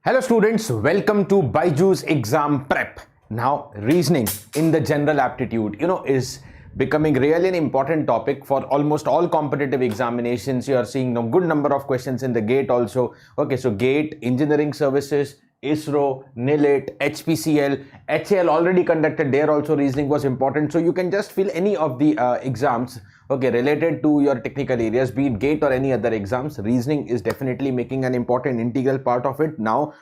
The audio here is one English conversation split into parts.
Hello students, welcome to BYJU'S exam prep. Now reasoning in the general aptitude, is becoming really an important topic for almost all competitive examinations. You are seeing a good number of questions in the GATE also. Okay, so GATE, Engineering Services, ISRO, NIELIT, HPCL, HAL already conducted. There also reasoning was important. So you can just fill any of the exams related to your technical areas, be it GATE or any other exams. Reasoning is definitely making an important integral part of it. Now,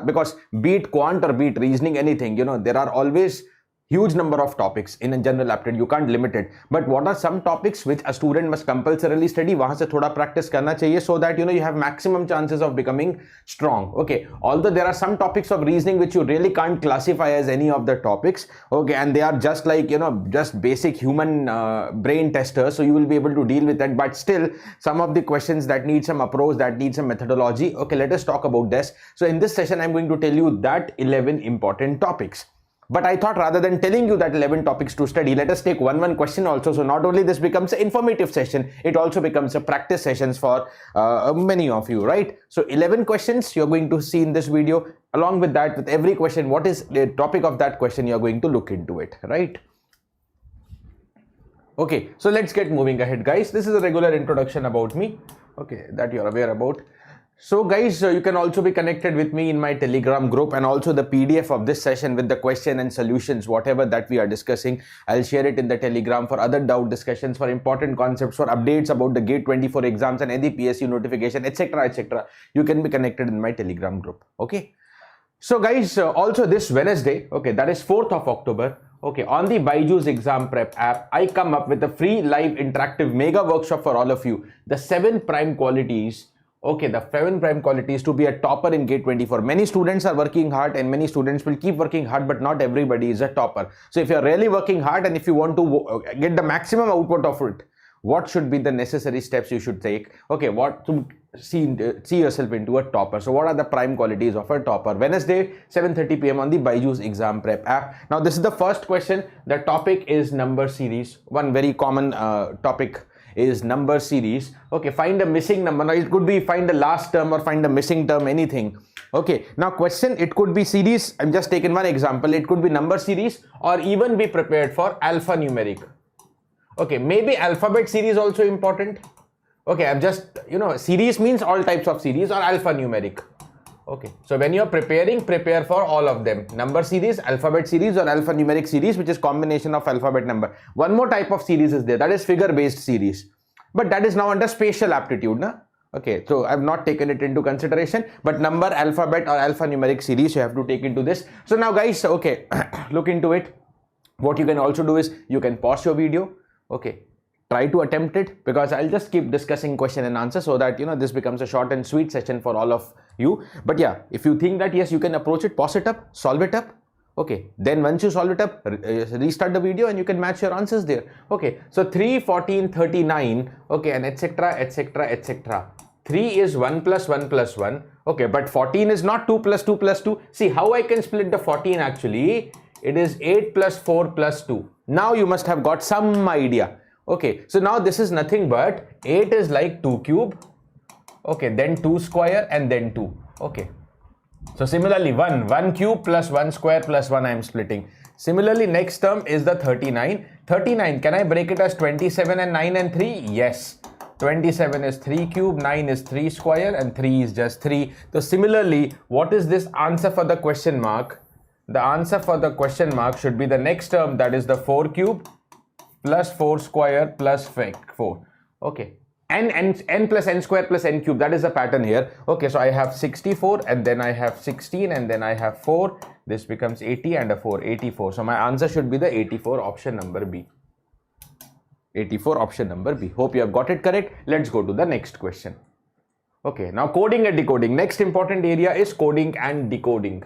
because be it quant or be it reasoning, anything, there are always huge number of topics in a general aptitude. You can't limit it. But what are some topics which a student must compulsorily study? वहां से थोड़ा practice करना चाहिए so that you have maximum chances of becoming strong. Okay. Although there are some topics of reasoning which you really can't classify as any of the topics. Okay, and they are just like just basic human brain testers. So you will be able to deal with that. But still, some of the questions that need some approach, that need some methodology. Okay, let us talk about this. So in this session, I'm going to tell you that 11 important topics. But I thought rather than telling you that 11 topics to study, let us take one question also. So not only this becomes an informative session, it also becomes a practice sessions for many of you, right? So 11 questions you're going to see in this video. Along with that, with every question, what is the topic of that question, you're going to look into it, right? Okay, so let's get moving ahead, guys. This is a regular introduction about me, okay, that you're aware about. So guys, you can also be connected with me in my Telegram group, and also the PDF of this session with the question and solutions, whatever that we are discussing, I'll share it in the Telegram for other doubt discussions, for important concepts, for updates about the GATE 24 exams and any PSU notification, etc, etc. You can be connected in my Telegram group. Okay. So guys, also this Wednesday, okay, that is 4th of October, okay, on the BYJU'S exam prep app, I come up with a free live interactive mega workshop for all of you. The 7 prime qualities. Okay, the 7 prime qualities to be a topper in GATE 24. Many students are working hard and many students will keep working hard, but not everybody is a topper. So if you're really working hard and if you want to get the maximum output of it, what should be the necessary steps you should take? Okay, what to see yourself into a topper. So what are the prime qualities of a topper? Wednesday, 7:30 p.m. on the BYJU'S exam prep app. Now this is the first question. The topic is number series. One very common topic is number series. Okay, find a missing number. Now it could be find the last term or find a missing term, anything. Okay, now question, it could be series. I'm just taking one example. It could be number series or even be prepared for alphanumeric. Okay, maybe alphabet series also important. Okay, I'm just, series means all types of series or alphanumeric. Okay, so when you're preparing, prepare for all of them. Number series, alphabet series or alphanumeric series, which is combination of alphabet number. One more type of series is there, that is figure-based series. But that is now under spatial aptitude, na? Okay, so I've not taken it into consideration, but number, alphabet or alphanumeric series you have to take into this. So now guys, okay, look into it. What you can also do is, you can pause your video, okay. Try to attempt it, because I'll just keep discussing question and answer so that this becomes a short and sweet session for all of you. But yeah, if you think that yes, you can approach it, pause it up, solve it up. Okay, then once you solve it up, restart the video and you can match your answers there. Okay, so 3, 14, 39, okay, and etc, etc, etc. 3 is 1 plus 1 plus 1. Okay, but 14 is not 2 plus 2 plus 2. See how I can split the 14 actually. It is 8 plus 4 plus 2. Now you must have got some idea. Okay, so now this is nothing but 8 is like 2 cube, okay, then 2 square and then 2, okay. So similarly 1 cube plus 1 square plus 1 I am splitting. Similarly next term is the 39. 39, can I break it as 27 and 9 and 3? Yes. 27 is 3 cube, 9 is 3 square and 3 is just 3. So similarly, what is this answer for the question mark? The answer for the question mark should be the next term, that is the 4 cube plus 4 square plus 4. Okay, n plus n square plus n cube, that is the pattern here. Okay, so I have 64 and then I have 16 and then I have 4. This becomes 80 and a 4, 84. So my answer should be the 84, option number B. 84, option number B. Hope you have got it correct. Let's go to the next question. Okay, now coding and decoding. Next important area is coding and decoding.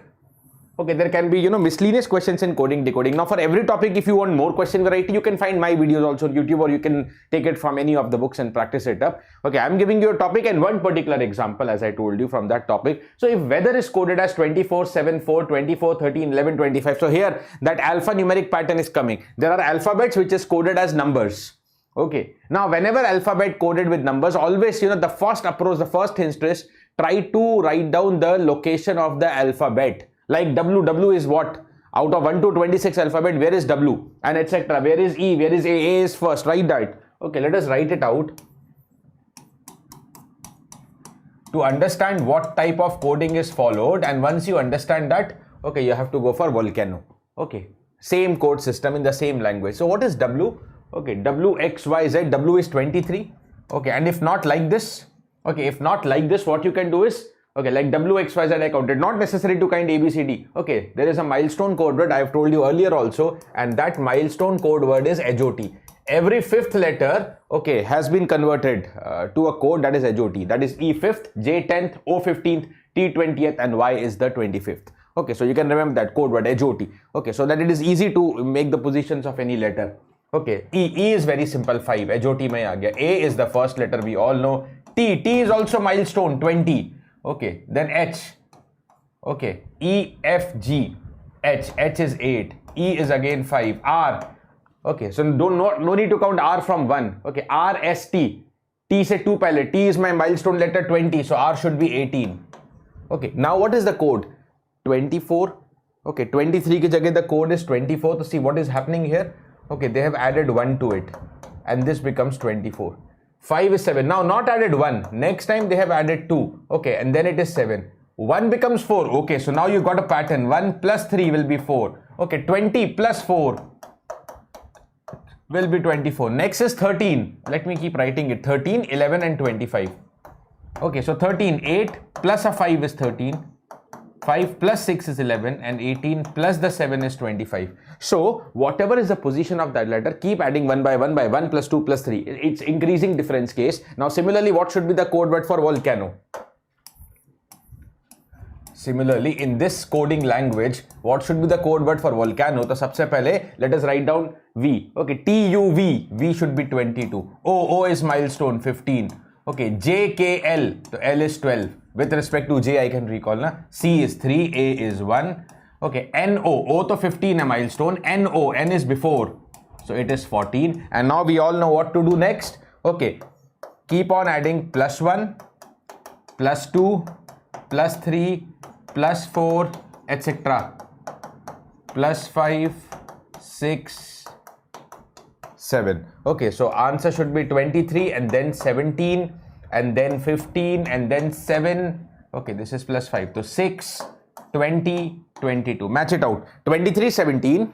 Okay, there can be, miscellaneous questions in coding, decoding. Now, for every topic, if you want more question variety, you can find my videos also on YouTube, or you can take it from any of the books and practice it up. Okay, I'm giving you a topic and one particular example, as I told you, from that topic. So, if weather is coded as 24, 7, 4, 24, 13, 11, 25. So, here, that alphanumeric pattern is coming. There are alphabets which is coded as numbers. Okay, now whenever alphabet coded with numbers, always, the first approach, the first hint is try to write down the location of the alphabet. Like W is what? Out of 1 to 26 alphabet, where is W? And etc. Where is E? Where is A? A is first. Write that. Okay, let us write it out. To understand what type of coding is followed, and once you understand that, okay, you have to go for volcano. Okay, same code system in the same language. So what is W? Okay, W, X, Y, Z. W is 23. Okay, and if not like this, okay, if not like this, what you can do is, okay, like W, X, Y, Z I counted, not necessary to kind A, B, C, D. Okay, there is a milestone code word I have told you earlier also, and that milestone code word is HOT. Every fifth letter, okay, has been converted to a code that is HOT. That is E 5th, J 10th, O 15th, T 20th, and Y is the 25th. Okay, so you can remember that code word HOT. Okay, so that it is easy to make the positions of any letter. Okay, E is very simple, 5. HOT mein aa gaya. A is the first letter, we all know. T is also milestone, 20. Okay, then H. Okay, E, F, G. H is 8. E is again 5. R. Okay, so no need to count R from 1. Okay, R, S, T. T se 2 pehle. T is my milestone letter 20. So R should be 18. Okay, now what is the code? 24. Okay, 23 ki jagah the code is 24. So see what is happening here. Okay, they have added 1 to it. And this becomes 24. 5 is 7. Now not added 1. Next time they have added 2. Okay, and then it is 7. 1 becomes 4. Okay, so now you got a pattern. 1 plus 3 will be 4. Okay, 20 plus 4 will be 24. Next is 13. Let me keep writing it. 13, 11 and 25. Okay, so 13, 8 plus a 5 is 13. 5 plus 6 is 11 and 18 plus the 7 is 25. So whatever is the position of that letter, keep adding 1 by 1 plus 2 plus 3. It's increasing difference case. Now similarly, what should be the code word for volcano? Similarly, in this coding language, what should be the code word for volcano? So sabse pehle, let us write down V. Okay, TUV, V should be 22. O is milestone, 15. Okay, JKL, so L is 12. With respect to J, I can recall, na? C is 3, A is 1. Okay, NO, O to 15 a milestone. NO, N is before. So it is 14. And now we all know what to do next. Okay, keep on adding plus 1, plus 2, plus 3, plus 4, etc. Plus 5, 6, 7. Okay, so answer should be 23 and then 17 and then 15 and then 7. Okay, this is plus 5. So 6, 20, 22. Match it out. 23, 17.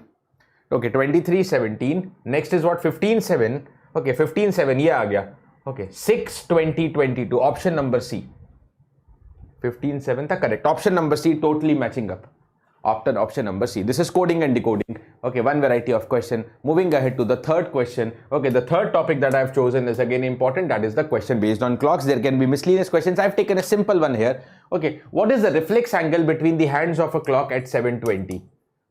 Okay, 23, 17. Next is what? 15, 7. Okay, 15, 7. Yeah, aa gaya. Okay, 6, 20, 22. Option number C. 15, 7. Correct. Option number C, totally matching up. After option number C. This is coding and decoding. Okay, one variety of question. Moving ahead to the third question. Okay, the third topic that I have chosen is again important. That is the question based on clocks. There can be miscellaneous questions. I have taken a simple one here. Okay, what is the reflex angle between the hands of a clock at 7:20?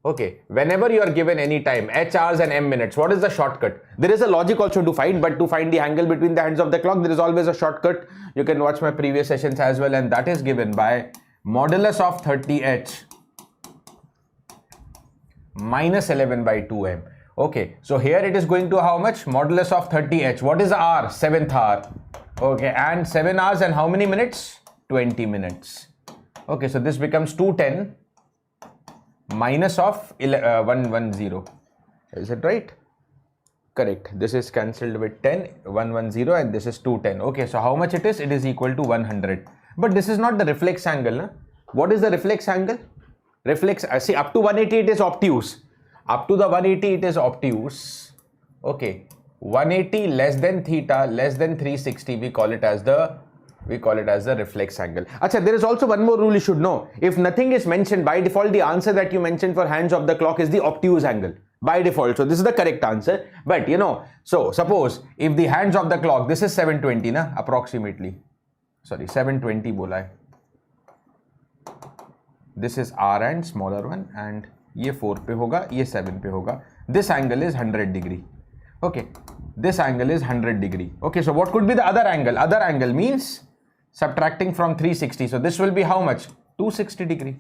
Okay, whenever you are given any time, H hours and M minutes, what is the shortcut? There is a logic also to find, but to find the angle between the hands of the clock, there is always a shortcut. You can watch my previous sessions as well, and that is given by modulus of 30H minus 11 by 2M. Okay, so here it is going to how much? Modulus of 30H. What is R? 7th hour. Okay, and 7 hours and how many minutes? 20 minutes. Okay, so this becomes 210 minus of 110. Is it right? Correct. This is cancelled with 10, 110, and this is 210. Okay, so how much it is? It is equal to 100. But this is not the reflex angle. Na? What is the reflex angle? Reflex, see, up to 180 it is obtuse. Up to the 180 it is obtuse. Okay, 180 less than theta less than 360, we call it as the reflex angle. Achha, there is also one more rule you should know. If nothing is mentioned, by default the answer that you mentioned for hands of the clock is the obtuse angle by default. So this is the correct answer. But you know, so suppose if the hands of the clock, this is 720 na, approximately. Sorry, 720 bola hai. This is R and smaller one, and ये 4 पे होगा, ये 7 पे होगा. This angle is 100 degree. Okay, this angle is 100 degree. Okay, so what could be the other angle? Other angle means subtracting from 360. So this will be how much? 260 degree.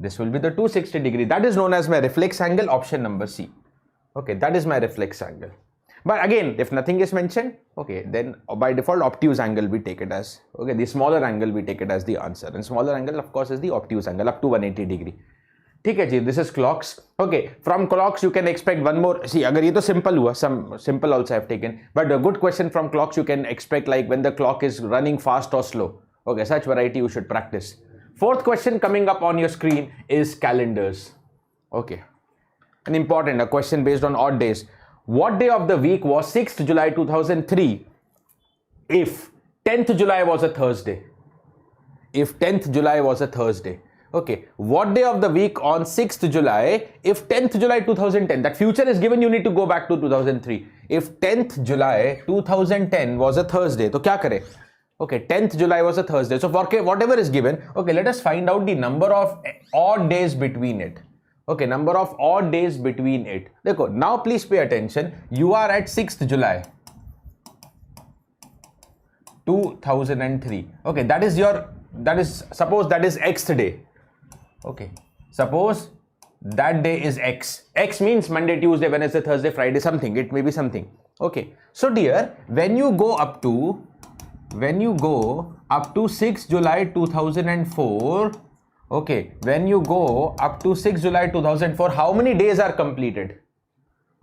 This will be the 260 degree. That is known as my reflex angle, option number C. Okay, that is my reflex angle. But again, if nothing is mentioned, okay, then by default obtuse angle we take it as, okay, the smaller angle we take it as the answer, and smaller angle of course is the obtuse angle up to 180 degree. ठीक है जी, this is clocks. Okay, from clocks you can expect one more. See, अगर ये तो simple हुआ, some simple also I've taken, but a good question from clocks you can expect, like when the clock is running fast or slow. Okay, such variety you should practice. Fourth question coming up on your screen is calendars. Okay, an important, a question based on odd days. What day of the week was 6th July 2003 if 10th July was a Thursday? If 10th July was a Thursday. Okay, what day of the week on 6th July if 10th July 2010? That future is given, you need to go back to 2003. If 10th July 2010 was a Thursday, तो क्या करे? Okay, 10th July was a Thursday. So for whatever is given, okay, let us find out the number of odd days between it. Okay, number of odd days between it. Dekho, now please pay attention. You are at 6th July 2003. Okay, that is suppose that is Xth day. Okay, suppose that day is X. X means Monday, Tuesday, Wednesday, Thursday, Friday, something. It may be something. Okay, so dear, when you go up to 6th July 2004, okay, when you go up to 6th July 2004, how many days are completed?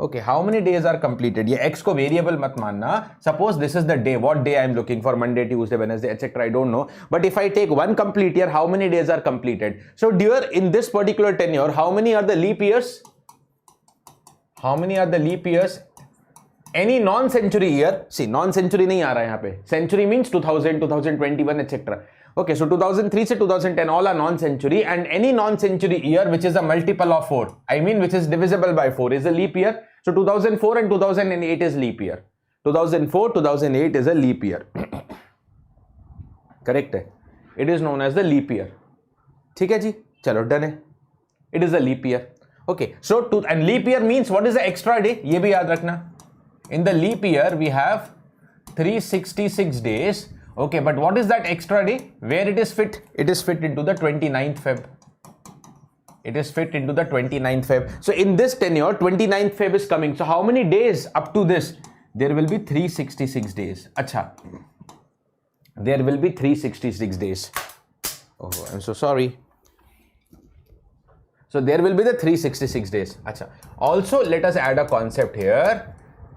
Okay, how many days are completed? ये X को variable मत मानना. Suppose this is the day. What day I am looking for? Monday, Tuesday, Wednesday, etc. I don't know. But if I take one complete year, how many days are completed? So dear, in this particular tenure, how many are the leap years? How many are the leap years? Any non-century year. See, non-century नहीं आ रहा है यहाँ पे. Century means 2000, 2021, etc. Okay, so 2003 to 2010 all are non-century, and any non-century year which is a multiple of 4, I mean which is divisible by 4, is a leap year. So 2004 and 2008 is leap year. 2004, 2008 is a leap year. Correct है. It is known as the leap year. ठीक है जी, चलो done है. It is a leap year. Okay, so and leap year means what is the extra day? ये भी याद रखना. In the leap year we have 366 days. Okay, but what is that extra day? Where it is fit? It is fit into the 29th Feb. It is fit into the 29th Feb. So in this tenure, 29th Feb is coming. So how many days up to this? There will be 366 days. Acha. There will be 366 days. Oh, I'm so sorry. So there will be the 366 days. Acha. Also, let us add a concept here.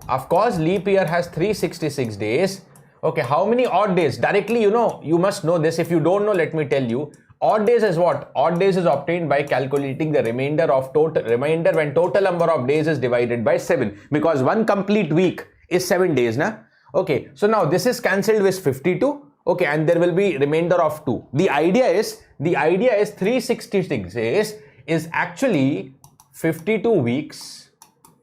Of course, leap year has 366 days. Okay, how many odd days? Directly, you must know this. If you don't know, let me tell you. Odd days is what? Odd days is obtained by calculating the remainder when total number of days is divided by 7. Because one complete week is 7 days, na? Okay, so now this is cancelled with 52. Okay, and there will be remainder of 2. The idea is 366 days is actually 52 weeks.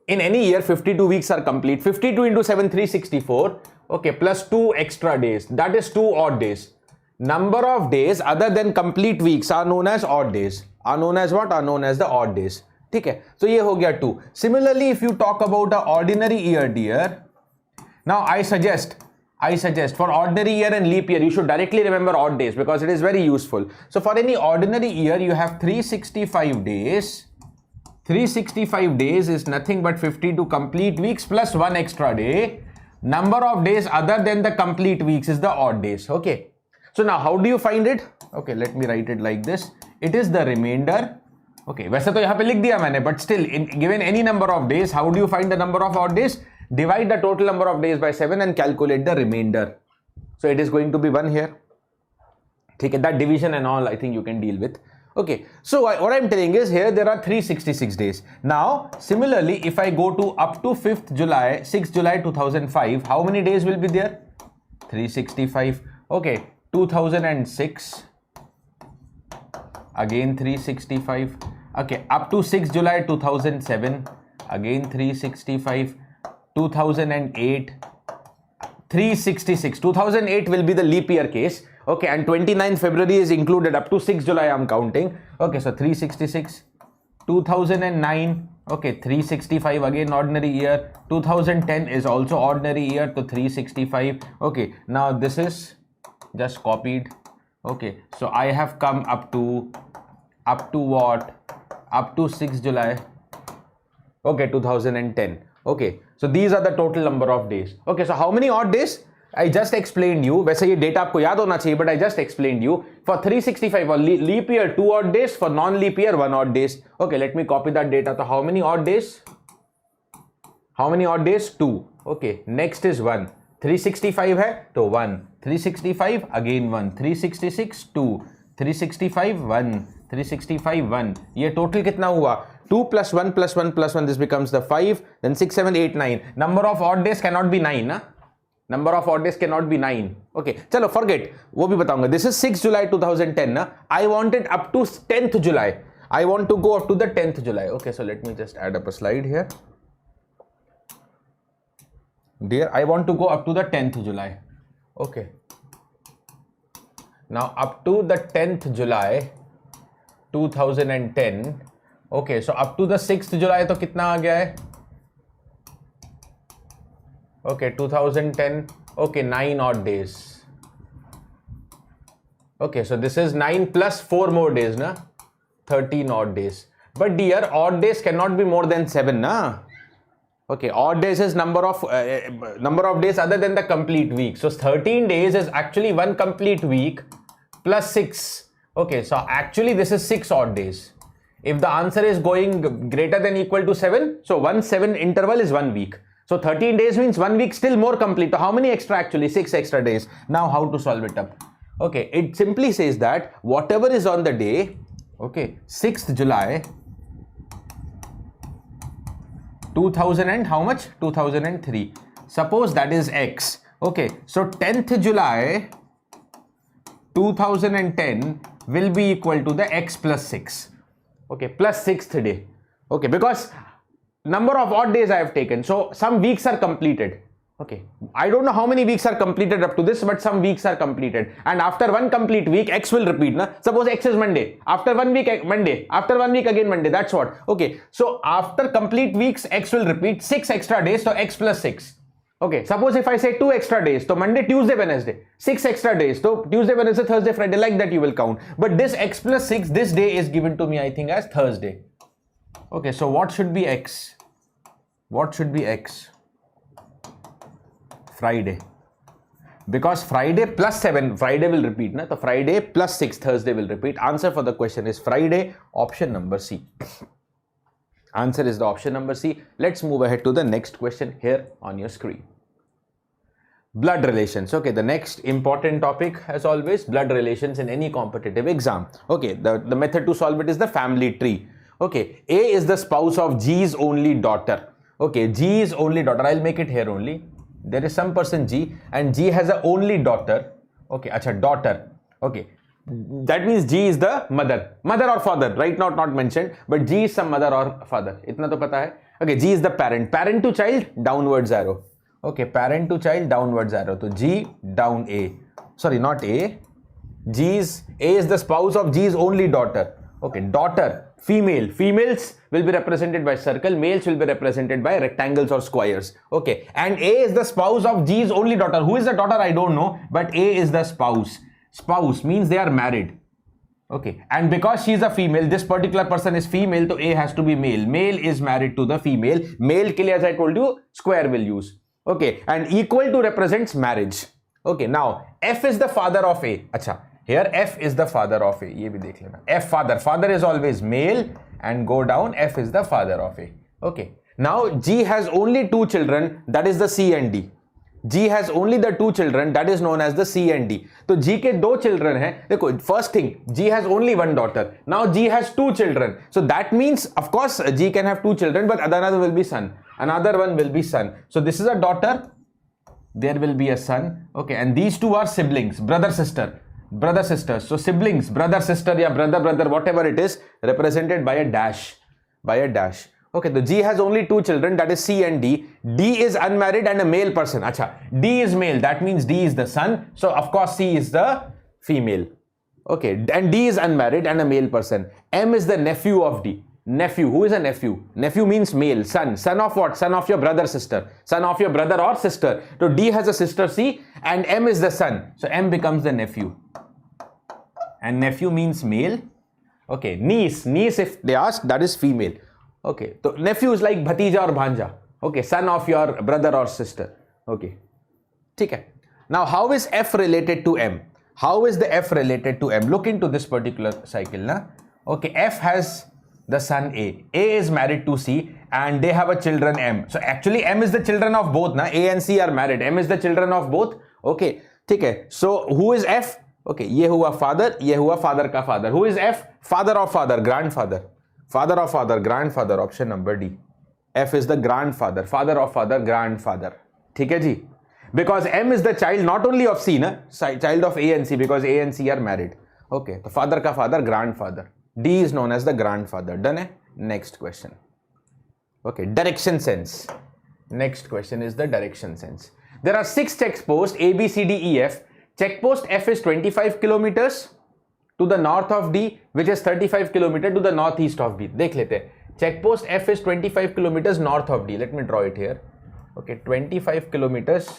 In any year, 52 weeks are complete. 52 into 7, 364. Okay, plus 2 extra days. That is 2 odd days. Number of days other than complete weeks are known as odd days. Are known as what? Are known as the odd days. ठीक है? So ये हो गया 2. Similarly, if you talk about an ordinary year, dear. Now I suggest for ordinary year and leap year, you should directly remember odd days because it is very useful. So for any ordinary year, you have 365 days. 365 days is nothing but 52 complete weeks plus 1 extra day. Number of days other than the complete weeks is the odd days. Okay. So now how do you find it? Okay, let me write it like this. It is the remainder. Okay, वैसे तो यहाँ पे लिख दिया मैंने, but still, given any number of days, how do you find the number of odd days? Divide the total number of days by 7 and calculate the remainder. So it is going to be 1 here. Okay, that division and all I think you can deal with. Okay, so what I'm telling is here there are 366 days. Now, similarly, if I go to up to 6th July 2005, how many days will be there? 365. Okay, 2006. Again 365. Okay, up to 6th July 2007. Again 365. 2008. 366. 2008 will be the leap year case. Okay, and 29th February is included. Up to 6th July I'm counting. Okay, so 366. 2009. Okay, 365 again ordinary year. 2010 is also ordinary year to 365. Okay, now this is just copied. Okay, so I have come up to what? Up to 6th July. Okay, 2010. Okay, So these are the total number of days. Okay, so how many odd days? I just explained you. वैसे ये data आपको याद होना चाहिए, but I just explained you. For 365 for leap year 2 odd days, for non-leap year 1 odd days. Okay, let me copy that data. So how many odd days? How many odd days? 2. Okay, next is 1. 365 है तो 1. 365 again 1. 366 2. 365 1. 365 1. ये total कितना हुआ? 2 plus 1 plus 1 plus 1. This becomes the 5. Then 6 7 8 9. Number of odd days cannot be 9 ना? Number of odd days cannot be 9. Okay, चलो forget, वो भी बताऊंगा. This is 6 July 2010 ना. I want it up to 10th July. I want to go up to the 10th July. Okay, so let me just add up a slide here. Dear, I want to go up to the 10th July. Okay. Now up to the 10th July 2010. Okay, so up to the 6th July तो कितना आ गया है? Okay, 2010. Okay, 9 odd days. Okay, so this is 9 plus 4 more days, na? 13 odd days. But dear, odd days cannot be more than 7, na? Okay, odd days is number of days other than the complete week. So 13 days is actually one complete week plus 6. Okay, so actually this is 6 odd days. If the answer is going greater than equal to 7, so 1 7 interval is 1 week. So 13 days means 1 week still more complete. So how many extra actually? 6 extra days. Now how to solve it up? Okay, it simply says that whatever is on the day, okay, 6th July 2000 and how much? 2003. Suppose that is X. Okay, so 10th July 2010 will be equal to the X plus 6. Okay, plus 6th day. Okay, because number of odd days I have taken, so some weeks are completed. Okay, I don't know how many weeks are completed up to this, but some weeks are completed, and after one complete week X will repeat, na? Suppose X is Monday, after 1 week Monday, after 1 week again Monday. That's what. Okay, so after complete weeks X will repeat. 6 extra days, so X plus 6. Okay, suppose if I say 2 extra days, so Monday, Tuesday, Wednesday. 6 extra days, so Tuesday, Wednesday, Thursday, Friday, like that you will count. But this X plus 6, this day is given to me, I think, as Thursday. Okay, so what should be X? What should be X? Friday. Because Friday plus 7, Friday will repeat, na? So Friday plus 6, Thursday will repeat. Answer for the question is Friday, option number C. Answer is the option number C. Let's move ahead to the next question here on your screen. Blood relations. Okay, the next important topic, as always, blood relations in any competitive exam. Okay, the method to solve it is the family tree. Okay, A is the spouse of G's only daughter. Okay, G is only daughter. I'll make it here only. There is some person G and G has a only daughter. Okay, acha, daughter. Okay, that means G is the mother or father. Right now not mentioned, but G is some mother or father. Itna to pata hai. Okay, G is the parent. Parent to child, downwards arrow. Okay, parent to child, downwards arrow. So G down A. Sorry, not A. A is the spouse of G's only daughter. Okay, daughter, female. Females will be represented by circle. Males will be represented by rectangles or squares. Okay, and A is the spouse of G's only daughter. Who is the daughter? I don't know, but A is the spouse. Spouse means they are married. Okay, and because she is a female, this particular person is female, so A has to be male. Male is married to the female. Male ke liye, as I told you, square will use. Okay, and equal to represents marriage. Okay, now F is the father of A. Acha, here F is the father of A. Ye bhi dekh lena. F father. Father is always male, and go down. F is the father of A. Okay, now G has only 2 children, that is the C and D. G has only the 2 children, that is known as the C and D. So G ke 2 children hai. Dekho, first thing, G has only 1 daughter. Now G has 2 children. So that means, of course, G can have 2 children, but another will be son. Another one will be son. So this is a daughter. There will be a son. Okay, and these 2 are siblings, brother, sister. Brother, sisters. So siblings, brother, sister, ya brother, whatever it is, represented by a dash. By a dash. Okay, the G has only 2 children, that is C and D. D is unmarried and a male person. Acha, D is male, that means D is the son. So of course C is the female. Okay, and D is unmarried and a male person. M is the nephew of D. Nephew, who is a nephew? Nephew means male, son. Son of what? Son of your brother, sister. Son of your brother or sister. So D has a sister C and M is the son. So M becomes the nephew. And nephew means male. Okay, niece. Niece, if they ask, that is female. Okay, so nephew is like bhatija or bhanja. Okay, son of your brother or sister. Okay, okay. Now, how is F related to M? How is the F related to M? Look into this particular cycle, na? Okay, F has the son A. A is married to C, and they have a children M. So actually, M is the children of both, na? A and C are married. M is the children of both. Okay, okay. So who is F? Okay, ये हुआ father, ये हुआ father का father. Who is F? Father of father, grandfather. Father of father, grandfather. Option number D. F is the grandfather, father of father, grandfather. ठीक है जी? Because M is the child not only of C, na? Child of A and C, because A and C are married. Okay, so father ka father, grandfather. D is known as the grandfather. Done hai? Next question. Okay, direction sense. Next question is the direction sense. There are 6 check posts A, B, C, D, E, F. Check post F is 25 kilometers to the north of D, which is 35 kilometers to the northeast of B. देख लेते हैं. Check post F is 25 kilometers north of D. Let me draw it here. Okay, 25 kilometers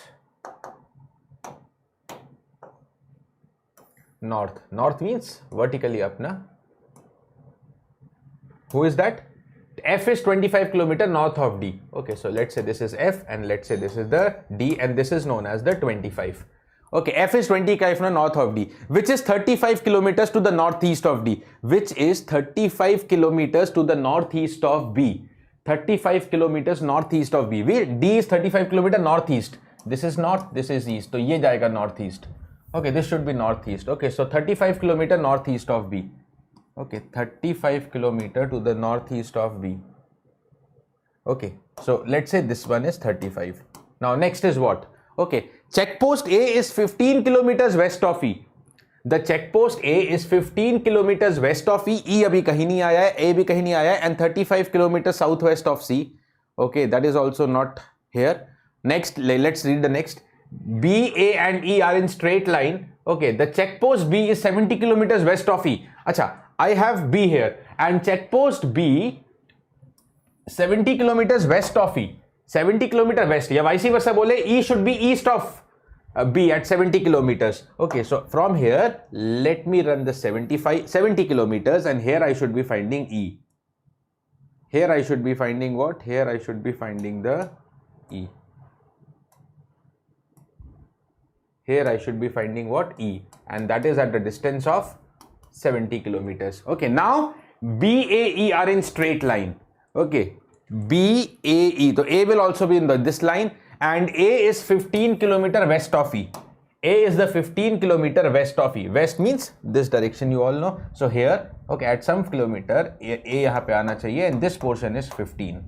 north. North means vertically up, na? Who is that? F is 25 kilometers north of D. Okay, so let's say this is F and let's say this is the D and this is known as the 25. Okay, F is 25 north of D, which is 35 kilometers to the northeast of D, which is 35 kilometers to the northeast of B. 35 kilometers northeast of B. D is 35 kilometers northeast. This is north, this is east. So ये जाएगा northeast. Okay, this should be northeast. Okay, so 35 kilometers northeast of B. Okay, 35 kilometers to the northeast of B. Okay, so let's say this one is 35. Now next is what? Okay, check post A is 15 kilometers west of E. The check post A is 15 kilometers west of E. E abhi kahin nahi aaya hai, A bhi kahin nahi aaya hai, and 35 kilometers southwest of C. Okay, that is also not here. Next, let's read the next. B, A and E are in straight line. Okay, the check post B is 70 kilometers west of E. Acha, I have B here and check post B 70 kilometers west of E. 70 kilometers west, या vice versa बोले, E should be east of B at 70 kilometers. Okay, so from here, let me run the 70 kilometers and here I should be finding E. Here I should be finding what? Here I should be finding the E. Here I should be finding what? E. And that is at the distance of 70 kilometers. Okay, now B, A, E are in straight line. Okay, B, A, E. So A will also be in this line and A is 15 kilometers west of E. A is the 15 kilometers west of E. West means this direction, you all know. So here, okay, at some kilometer, A yahan pe aana chahiye and this portion is 15.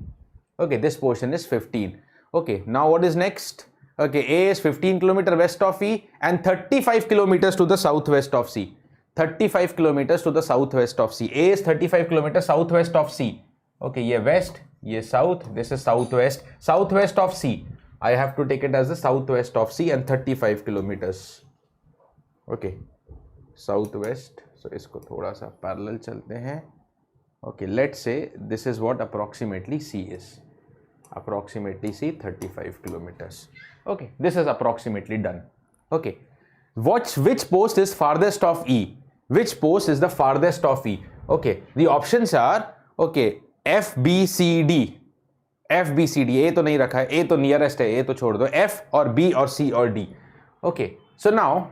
Okay, this portion is 15. Okay, now what is next? Okay, A is 15 kilometers west of E and 35 kilometers to the southwest of C. 35 kilometers to the southwest of C. A is 35 kilometers southwest of C. Okay, ye west, ye south, this is southwest. Southwest of C. I have to take it as the southwest of C and 35 kilometers. Okay, southwest. So isko thoda sa parallel chalte hain. Okay, let's say this is what approximately C is. Approximately C, 35 kilometers. Okay, this is approximately done. Okay, watch which post is farthest of E. Which post is the farthest of E? Okay, the options are, okay, F, B, C, D. F, B, C, D. A to nahi rakha hai, A to nearest hai, A to chhod do. F or B or C or D. Okay, so now,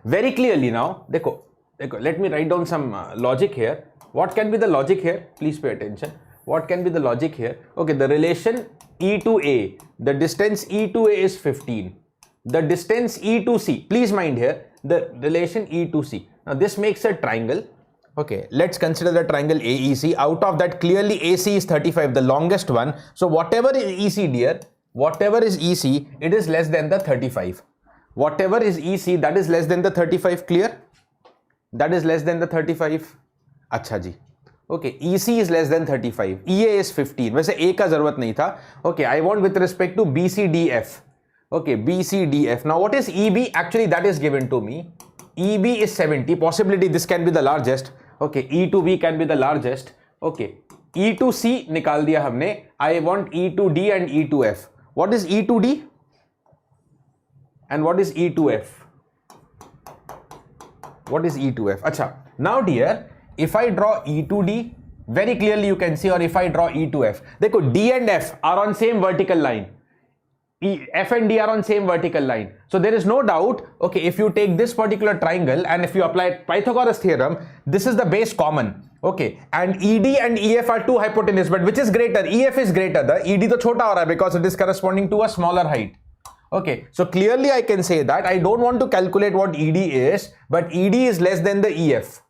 very clearly now, dekho, let me write down some logic here. What can be the logic here? Please pay attention. What can be the logic here? Okay, the relation E to A, the distance E to A is 15. The distance E to C, please mind here, the relation E to C. Now this makes a triangle. Okay, let's consider the triangle AEC. Out of that, clearly AC is 35, the longest one. So whatever is EC, dear, whatever is EC, it is less than the 35. Whatever is EC, that is less than the 35, clear? That is less than the 35. Acha ji. Okay, EC is less than 35. EA is 15. वैसे A का जरूरत नहीं था. Okay, I want with respect to BCDF. Okay, BCDF. Now what is EB? Actually, that is given to me. EB is 70. Possibility this can be the largest. Okay, E to B can be the largest. Okay, E to C निकाल दिया हमने. I want E to D and E to F. What is E to D? And what is E to F? What is E to F? Acha. Now dear, if I draw E to D very clearly you can see, or if I draw E to F, देखो D and F are on same vertical line. F and D are on same vertical line. So there is no doubt, okay, if you take this particular triangle and if you apply Pythagoras theorem, this is the base common. Okay, and ED and EF are two hypotenuse, but which is greater? EF is greater. The ED to chota ho raha hai because it is corresponding to a smaller height. Okay, so clearly I can say that I don't want to calculate what ED is, but ED is less than the EF.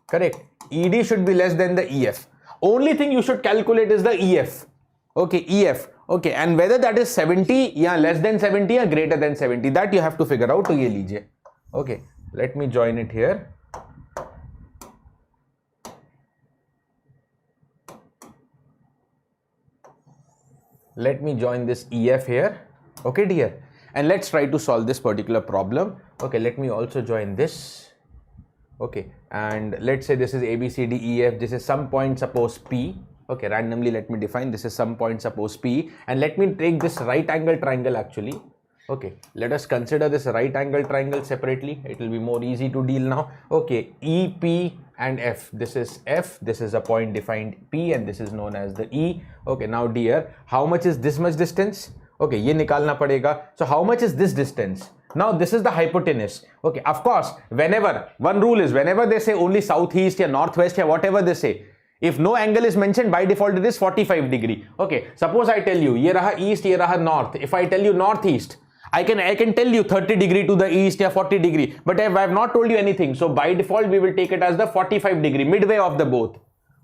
Correct? ED should be less than the EF. Only thing you should calculate is the EF. Okay, EF. Okay, and whether that is 70, yeah, less than 70 or greater than 70, that you have to figure out. To ye lijiye. Okay, let me join it here. Let me join this EF here. Okay, dear. And let's try to solve this particular problem. Okay, let me also join this. Okay, and let's say this is A, B, C, D, E, F. This is some point, suppose P. Okay, randomly let me define this is some point, suppose P, and let me take this right angle triangle actually. Okay, let us consider this right angle triangle separately. It will be more easy to deal now. Okay, E, P and F. This is F, this is a point defined P, and this is known as the E. Okay, now dear, how much is this much distance? Okay, ye nikalna padega. So how much is this distance? Now this is the hypotenuse. Okay, of course, whenever, one rule is whenever they say only southeast or northwest or whatever they say, if no angle is mentioned, by default it is 45 degree. Okay, suppose I tell you ye raha east, ye raha north. If I tell you northeast, I can tell you 30 degree to the east or 40 degree, but I have not told you anything. So by default we will take it as the 45 degree, midway of the both.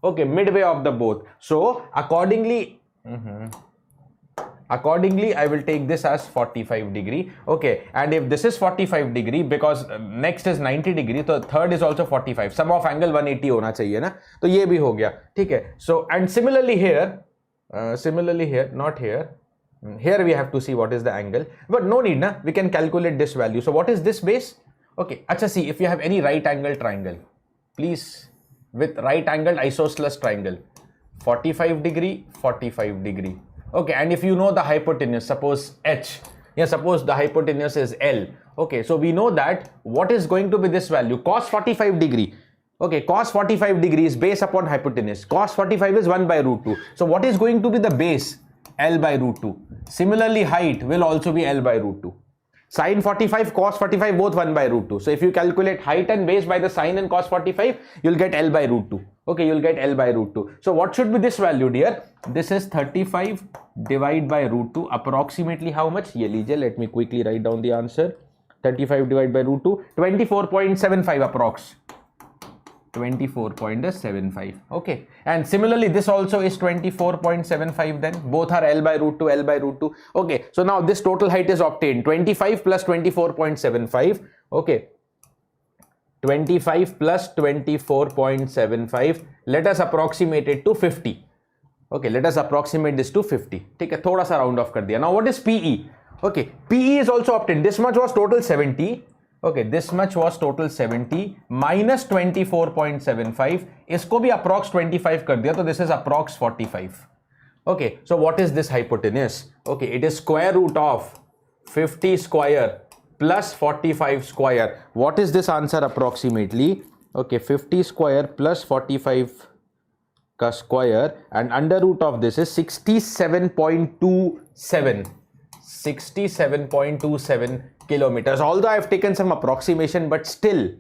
Okay, midway of the both. So accordingly, I will take this as 45 degree. Okay, and if this is 45 degree, because next is 90 degree, so third is also 45. Sum of angle 180 होना चाहिए ना, तो ये भी हो गया, ठीक है. So and similarly here, not here. Here we have to see what is the angle, but no need na, we can calculate this value. So what is this base? Okay, acha, see, if you have any right angle triangle, please, with right angled isosceles triangle, 45 degree, 45 degree. Okay, and if you know the hypotenuse, suppose H, yeah, suppose the hypotenuse is L. Okay, so we know that what is going to be this value, cos 45 degree. Okay, cos 45 degree is base upon hypotenuse. Cos 45 is 1 by root 2. So what is going to be the base? L by root 2. Similarly, height will also be L by root 2. Sin 45, cos 45, both 1 by root 2. So if you calculate height and base by the sin and cos 45, you'll get L by root 2. Okay, you'll get L by root 2. So what should be this value, dear? This is 35 divided by root 2. Approximately how much? Ye lijiye, let me quickly write down the answer. 35 divided by root 2, 24.75 approx. 24.75. Okay, and similarly this also is 24.75. then both are L by root 2, L by root 2. Okay, so now this total height is obtained, 25 plus 24.75. okay, 25 plus 24.75. let us approximate it to 50. Okay, let us approximate this to 50. ठीक है, थोड़ा सा round off कर दिया. Now what is PE? Okay, PE is also obtained. This much was total 70. Okay, this much was total 70 minus 24.75. इसको भी approx 25 कर दिया, तो this is approx 45. Okay, so what is this hypotenuse? Okay, it is square root of 50 square plus 45 square. What is this answer approximately? Okay, 50 square plus 45 ka square, and under root of this is 67.27. 67.27 kilometers. Although I have taken some approximation, but still,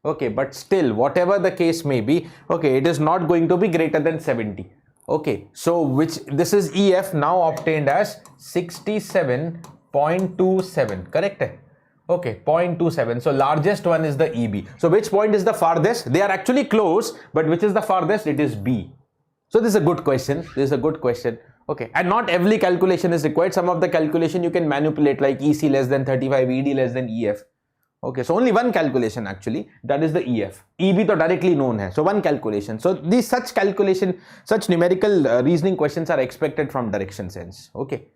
okay, whatever the case may be, okay, it is not going to be greater than 70. Okay, so this is EF now obtained as 67.27, correct? Okay, 0.27. So largest one is the EB. So which point is the farthest? They are actually close, but which is the farthest? It is B. So this is a good question. Okay, and not every calculation is required. Some of the calculation you can manipulate, like EC less than 35, ED less than EF. Okay, so only one calculation actually, that is the EF. EB to directly known hai, so one calculation. So these such numerical reasoning questions are expected from direction sense. Okay,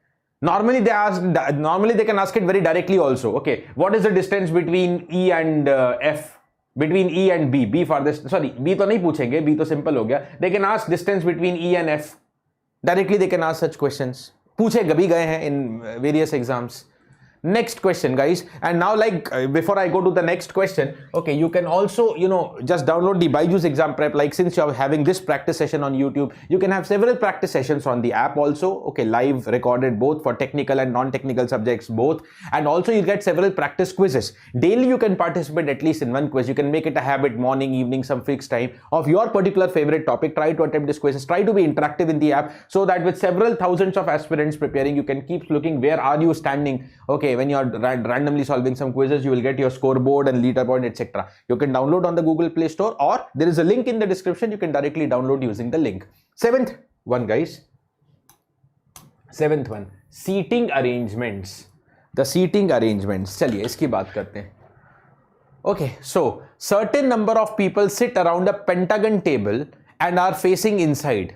normally they can ask it very directly also. Okay, what is the distance between E and F? Between E and B? B farthest, sorry, B to nahi पूछेंगे, B to simple हो गया. They can ask distance between E and F. Directly they can ask such questions. पूछे कभी गए हैं in various exams. Next question, guys. And now, like, before I go to the next question, okay, you can also, just download the BYJU'S exam prep. Like, since you're having this practice session on YouTube, you can have several practice sessions on the app also. Okay, live, recorded, both for technical and non-technical subjects, both. And also you get several practice quizzes. Daily you can participate at least in one quiz. You can make it a habit, morning, evening, some fixed time of your particular favorite topic. Try to attempt these quizzes. Try to be interactive in the app, so that with several thousands of aspirants preparing, you can keep looking where are you standing. Okay, when you're randomly solving some quizzes, you will get your scoreboard and leaderboard, etc. You can download on the Google Play Store, or there is a link in the description. You can directly download using the link. Seventh one, guys. Seventh one, seating arrangements. The seating arrangements. चलिए इसकी बात करते हैं. Okay, so certain number of people sit around a pentagon table and are facing inside.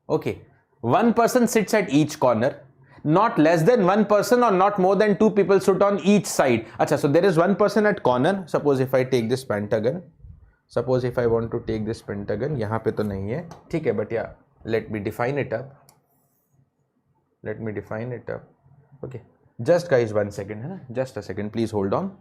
Okay, one person sits at each corner. Not less than one person or not more than two people sit on each side. Acha, so there is one person at corner. Suppose if I take this pentagon. Suppose if I want to take this pentagon. यहाँ पे तो नहीं है. ठीक है, but yeah, let me define it up. Let me define it up. Okay, just guys, 1 second. है ना? Just a second. Please hold on.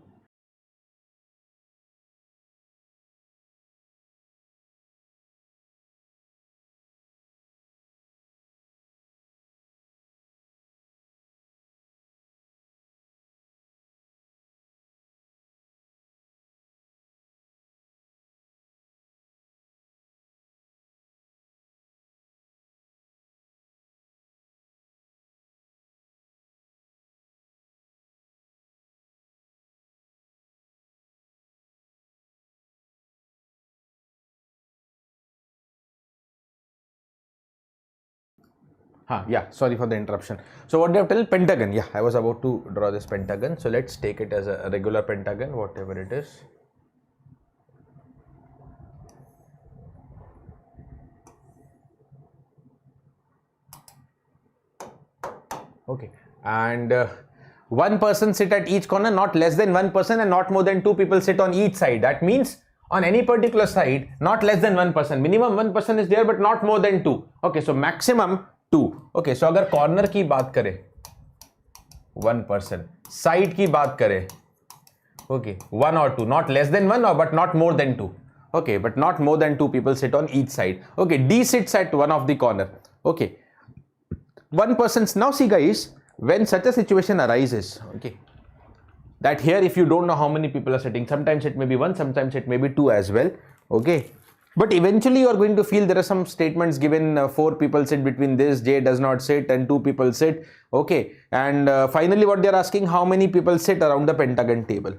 Yeah, sorry for the interruption. So what they have told, pentagon. Yeah, I was about to draw this pentagon. So let's take it as a regular pentagon, whatever it is. Okay, and one person sit at each corner, not less than one person, and not more than two people sit on each side. That means on any particular side, not less than one person. Minimum one person is there, but not more than two. Okay, so maximum 2. Okay, so अगर corner की बात करें 1 person, side की बात करें okay 1 or 2, not less than 1 or but not more than 2. Okay, but not more than 2 people sit on each side. Okay, D sits at one of the corner. Okay, one person's. Now see guys, when such a situation arises, okay, that here if you don't know how many people are sitting, sometimes it may be 1, sometimes it may be 2 as well. Okay, but eventually you are going to feel there are some statements given, 4 people sit between this, J does not sit, and 2 people sit. Okay, and finally what they are asking, how many people sit around the pentagon table?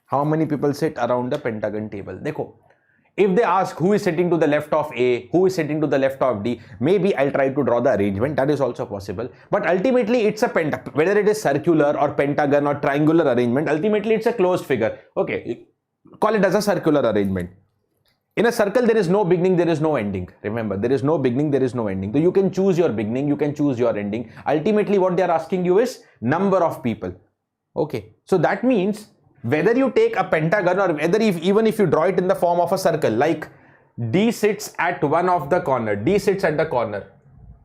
How many people sit around the pentagon table? Dekho, if they ask who is sitting to the left of A, who is sitting to the left of D, maybe I'll try to draw the arrangement. That is also possible. But ultimately it's a pentagon. Whether it is circular or pentagon or triangular arrangement, ultimately it's a closed figure. Okay, call it as a circular arrangement. In a circle, there is no beginning, there is no ending. Remember, there is no beginning, there is no ending. So you can choose your beginning, you can choose your ending. Ultimately, what they are asking you is number of people. Okay, so that means whether you take a pentagon or whether even if you draw it in the form of a circle, like D sits at one of the corner, D sits at the corner.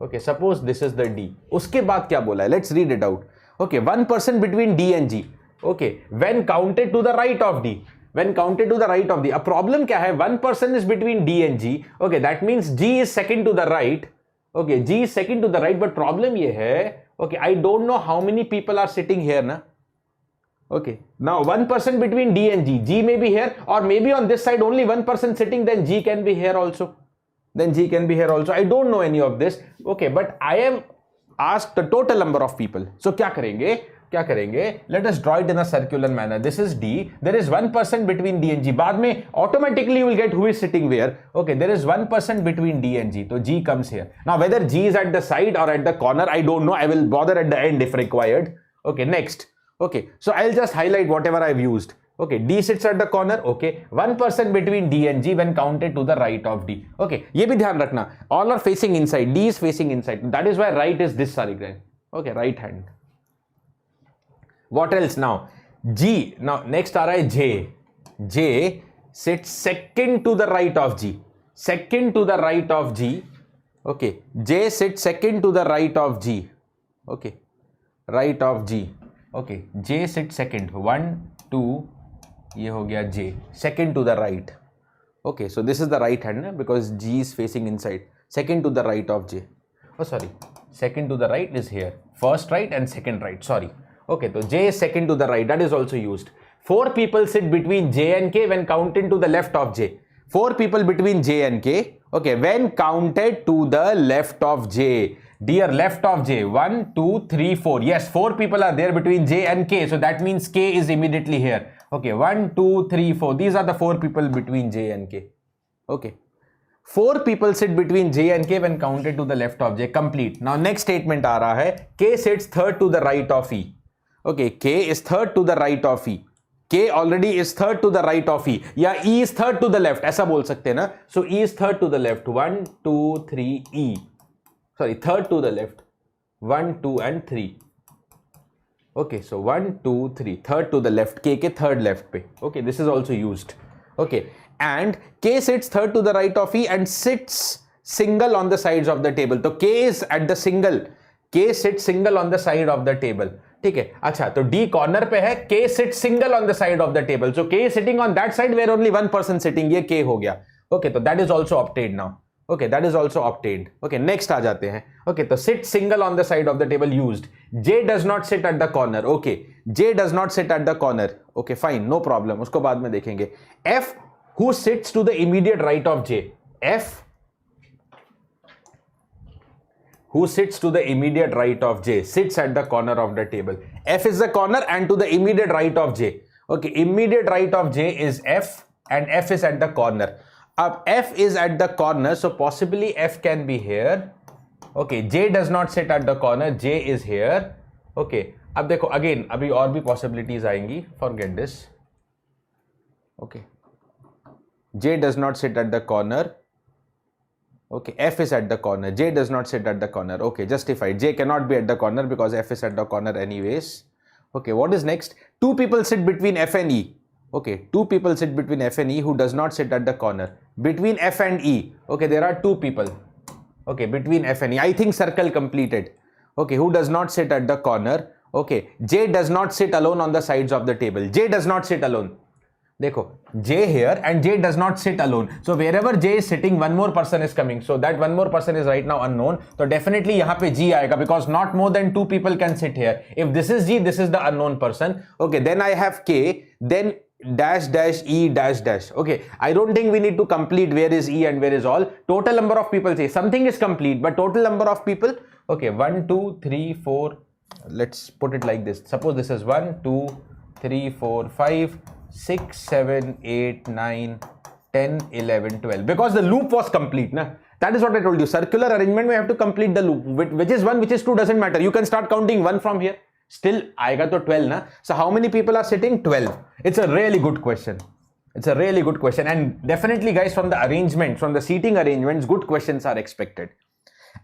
Okay, suppose this is the D. Uske baad kya bola hai? Let's read it out. Okay, one person between D and G. Okay, when counted to the right of D. When counted to the right of D. A problem kya hai? One person is between D and G. Okay, that means G is second to the right. Okay, G is second to the right, but problem ye hai, okay, I don't know how many people are sitting here, na? Okay, now one person between D and G. G may be here, or maybe on this side only one person sitting, then G can be here also. Then G can be here also. I don't know any of this. Okay, but I am asked the total number of people. So kya karenge? Let us draw it in a circular manner. This is D. There is one person between D and G. Baad mein automatically you will get who is sitting where. Okay, there is one person between D and G. So G comes here. Now whether G is at the side or at the corner, I don't know. I will bother at the end if required. Okay, next. Okay, so I'll just highlight whatever I've used. Okay, D sits at the corner. Okay, one person between D and G when counted to the right of D. Okay, ye bhi dhyan rakhna. All are facing inside. D is facing inside. That is why right is this side. Okay, right hand. What else now? G. Now next aa raha hai J. J sits second to the right of G. Second to the right of G. Okay. J sits second to the right of G. Okay. Right of G. Okay, J sit second. 1 2, ये हो गया J. Second to the right. Okay, so this is the right hand, because G is facing inside. Second to the right of J. Oh, sorry. Second to the right is here. First right and second right. Sorry. Okay, so J is second to the right. That is also used. 4 people sit between J and K when counted to the left of J. 4 people between J and K. Okay, when counted to the left of J. Dear, left of J. 1 2 3 4. Yes, 4 people are there between J and K. So that means K is immediately here. Okay, 1 2 3 4. These are the 4 people between J and K. Okay. 4 people sit between J and K when counted to the left of J. Complete. Now next statement आ रहा है. K sits third to the right of E. Okay, K is third to the right of E. K already is third to the right of E. या E is third to the left. ऐसा बोल सकते हैं ना. So E is third to the left. 1 2 3 E. Sorry, third to the left. 1 2 and 3. Okay, so 1 2 3. Third to the left. K के third left पे. Okay, this is also used. Okay. And K sits third to the right of E and sits single on the sides of the table. तो K is at the single. K sits single on the side of the table. ठीक है. अच्छा, तो D corner पे है. K sits single on the side of the table. So K is sitting on that side where only one person sitting. ये K हो गया. Okay, तो that is also obtained now. Okay, that is also obtained. Okay, next आ जाते हैं. Okay, तो sit single on the side of the table used. J does not sit at the corner. Okay, J does not sit at the corner. Okay, fine, no problem. उसको बाद में देखेंगे. F who sits to the immediate right of J. F who sits to the immediate right of J sits at the corner of the table. F is the corner and to the immediate right of J. Okay, immediate right of J is F and F is at the corner. Ab F is at the corner, so possibly F can be here. Okay, J does not sit at the corner. J is here. Okay, अब देखो again अभी और भी possibilities आएंगी. Forget this. Okay. J does not sit at the corner. Okay, F is at the corner. J does not sit at the corner. Okay, justified. J cannot be at the corner because F is at the corner anyways. Okay, what is next? 2 people sit between F and E. Okay, 2 people sit between F and E who does not sit at the corner. Between F and E. Okay, there are 2 people. Okay, between F and E. I think circle completed. Okay, who does not sit at the corner? Okay, J does not sit alone on the sides of the table. J does not sit alone. देखो J here and J does not sit alone. So wherever J is sitting, one more person is coming. So that one more person is right now unknown. So definitely यहाँ पे G आएगा because not more than 2 people can sit here. If this is G, this is the unknown person. Okay, then I have K, then dash dash E dash dash. Okay, I don't think we need to complete where is E and where is all. Total number of people, say something is complete, but total number of people. Okay, 1 2 3 4. Let's put it like this. Suppose this is 1 2 3 4 5 6 7 8 9 10 11 12, because the loop was complete na. That is what I told you. Circular arrangement we have to complete the loop. Which is 1, which is 2 doesn't matter. You can start counting 1 from here. Still आएगा तो 12 ना. So how many people are sitting? 12. It's a really good question. It's a really good question, and definitely guys, from the arrangement, from the seating arrangements, good questions are expected.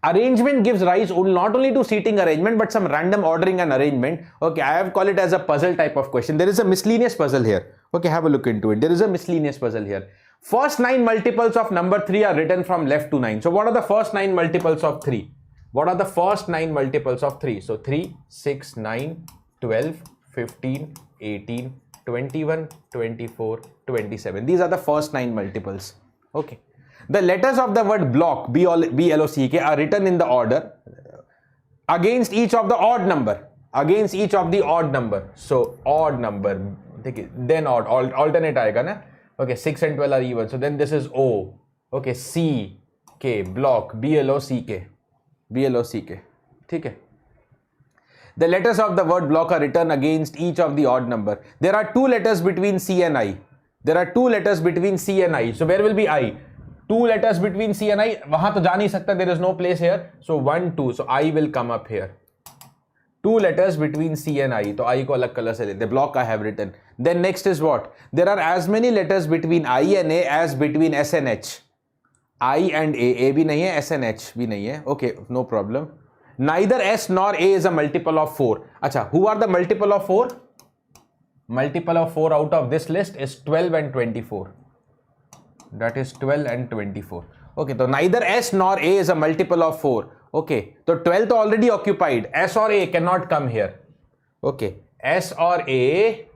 Arrangement gives rise not only to seating arrangement but some random ordering and arrangement. Okay, I have called it as a puzzle type of question. There is a miscellaneous puzzle here. Okay, have a look into it. There is a miscellaneous puzzle here. First 9 multiples of number 3 are written from left to 9. So what are the first 9 multiples of 3? What are the first 9 multiples of 3? So 3, 6, 9, 12, 15, 18, 21, 24, 27. These are the first 9 multiples. Okay. The letters of the word block, B-L-O-C-K, are written in the order against each of the odd number. Against each of the odd number. So odd number, then odd, alternate आएगा ना. Okay, 6 and 12 are even. So then this is O. Okay, C, K, block, B-L-O-C-K. B-L-O-C-K. ठीक है. The letters of the word block are written against each of the odd number. There are 2 letters between C and I. There are 2 letters between C and I. So where will be I? 2 letters between C and I. वहां तो जा नहीं सकता. There is no place here. So 1, 2. So I will come up here. 2 letters between C and I. तो I को अलग color से लेते. Block I have written. Then next is what? There are as many letters between I and A as between S and H. I and A भी नहीं है, S and H भी नहीं है. Okay, no problem. Neither S nor A is a multiple of 4. अच्छा, who are the multiple of 4? Multiple of 4 out of this list is 12 and 24. That is 12 and 24. Okay, so neither S nor A is a multiple of 4. Okay, so 12 तो already occupied. S or A cannot come here. Okay, S or A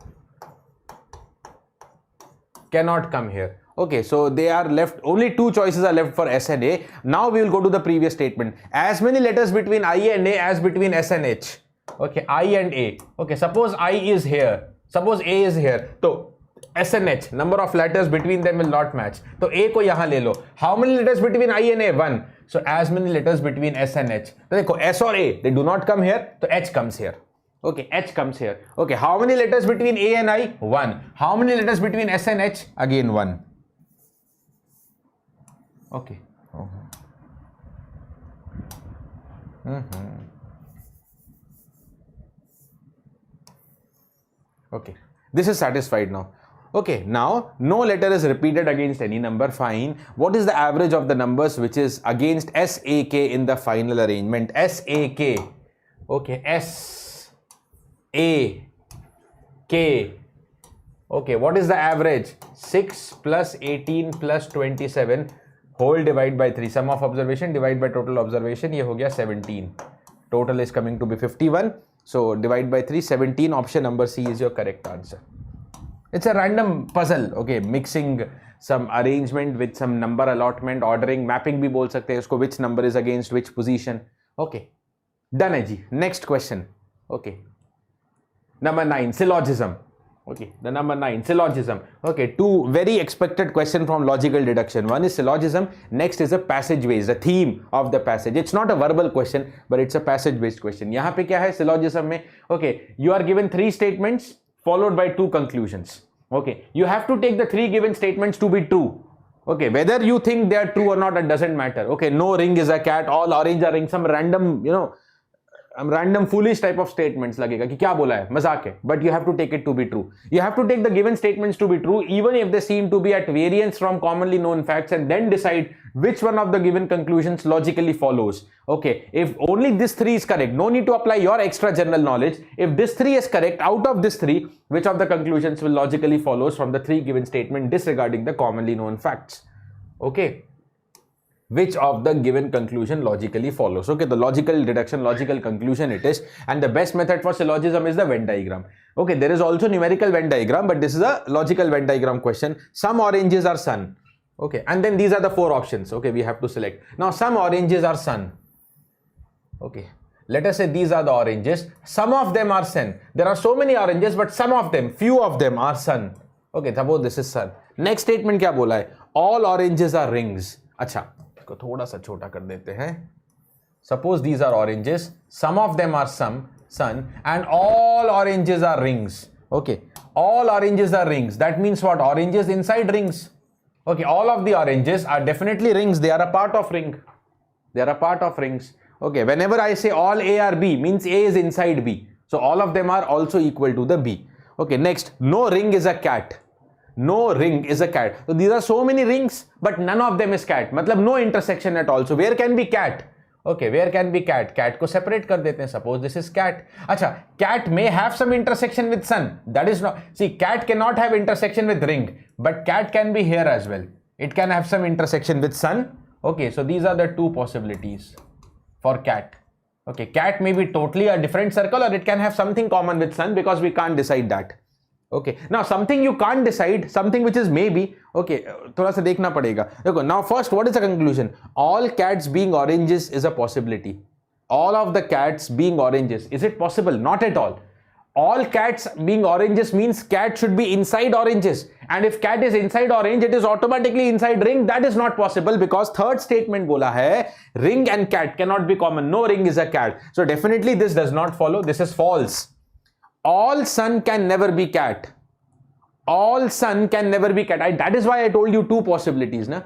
cannot come here. Okay, so they are left, only two choices are left for S and A. Now we will go to the previous statement. As many letters between I and A as between S and H. Okay, I and A. Okay, suppose I is here. Suppose A is here. So S and H, number of letters between them will not match. So A को यहाँ ले लो. How many letters between I and A? 1. So as many letters between S and H. तो देखो S और A, they do not come here. So H comes here. Okay, H comes here. Okay, how many letters between A and I? 1. How many letters between S and H? Again 1. Okay. Okay, this is satisfied now. Okay, now no letter is repeated against any number. Fine. What is the average of the numbers which is against SAK in the final arrangement? SAK. Okay, SAK. Okay, what is the average? 6 plus 18 plus 27 whole divide by 3. Sum of observation divide by total observation. ये हो गया 17. Total is coming to be 51. So divide by 3, 17. Option number C is your correct answer. It's a random puzzle. Okay, mixing some arrangement with some number allotment, ordering, mapping भी बोल सकते हैं उसको, which number is against which position. Okay, done है जी. Next question. Okay, number 9, syllogism. Okay, the number 9, syllogism. Okay, two very expected question from logical deduction. One is syllogism, next is a passage-based, the theme of the passage. It's not a verbal question, but it's a passage-based question. यहाँ पे क्या है syllogism में? Okay, you are given 3 statements followed by 2 conclusions. Okay, you have to take the 3 given statements to be true. Okay, whether you think they are true or not, it doesn't matter. Okay, no ring is a cat, all orange are ring, some random, random foolish type of statements लगेगा कि क्या बोला है, मजाक है, but you have to take it to be true. You have to take the given statements to be true even if they seem to be at variance from commonly known facts, and then decide which one of the given conclusions logically follows. Okay, if only this 3 is correct, no need to apply your extra general knowledge. If this 3 is correct, out of this 3, which of the conclusions will logically follows from the 3 given statement disregarding the commonly known facts? Okay, which of the given conclusion logically follows? Okay, the logical deduction, logical conclusion it is, and the best method for syllogism is the Venn diagram. Okay, there is also numerical Venn diagram, but this is a logical Venn diagram question. Some oranges are sun. Okay, and then these are the 4 options. Okay, we have to select. Now some oranges are sun. Okay, let us say these are the oranges. Some of them are sun. There are so many oranges, but some of them, few of them are sun. Okay, suppose this is sun. Next statement क्या बोला है? All oranges are rings. अच्छा, इसको थोड़ा सा छोटा कर देते हैं. Suppose these are oranges. Some of them are sun, and all oranges are rings. Okay, all oranges are rings. That means what? Oranges inside rings. Okay, all of the oranges are definitely rings. They are a part of ring. They are a part of rings. Okay, whenever I say all A are B, means A is inside B. So all of them are also equal to the B. Okay, next, no ring is a cat. No ring is a cat. So these are so many rings, but none of them is cat. मतलब no intersection at all. So where can be cat? Okay, where can be cat? Cat को separate कर देते हैं. Suppose this is cat. अच्छा, cat may have some intersection with sun. That is not. See, cat cannot have intersection with ring, but cat can be here as well. It can have some intersection with sun. Okay, so these are the 2 possibilities for cat. Okay, cat may be totally a different circle, or it can have something common with sun, because we can't decide that. Okay, now something you can't decide, something which is maybe. Okay, थोड़ा सा देखना पड़ेगा. देखो, now first, what is the conclusion? All cats being oranges is a possibility. All of the cats being oranges, is it possible? Not at all. All cats being oranges means cat should be inside oranges, and if cat is inside orange, it is automatically inside ring. That is not possible, because third statement बोला है ring and cat cannot be common. No ring is a cat. So definitely this does not follow. This is false. All sun can never be cat. All sun can never be cat. That is why I told you 2 possibilities. Na?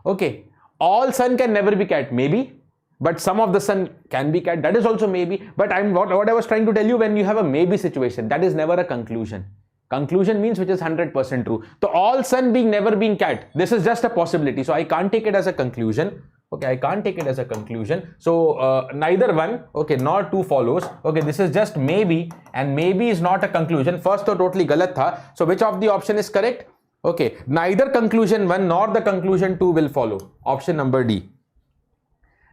Okay, all sun can never be cat. Maybe. But some of the sun can be cat. That is also maybe. But what I was trying to tell you, when you have a maybe situation, that is never a conclusion. Conclusion means which is 100% true. So all sun being never being cat, this is just a possibility. So I can't take it as a conclusion. Okay, I can't take it as a conclusion. So neither one, okay, nor 2 follows. Okay, this is just maybe, and maybe is not a conclusion. First तो totally गलत था. So which of the option is correct? Okay, neither conclusion 1 nor the conclusion 2 will follow. Option number D.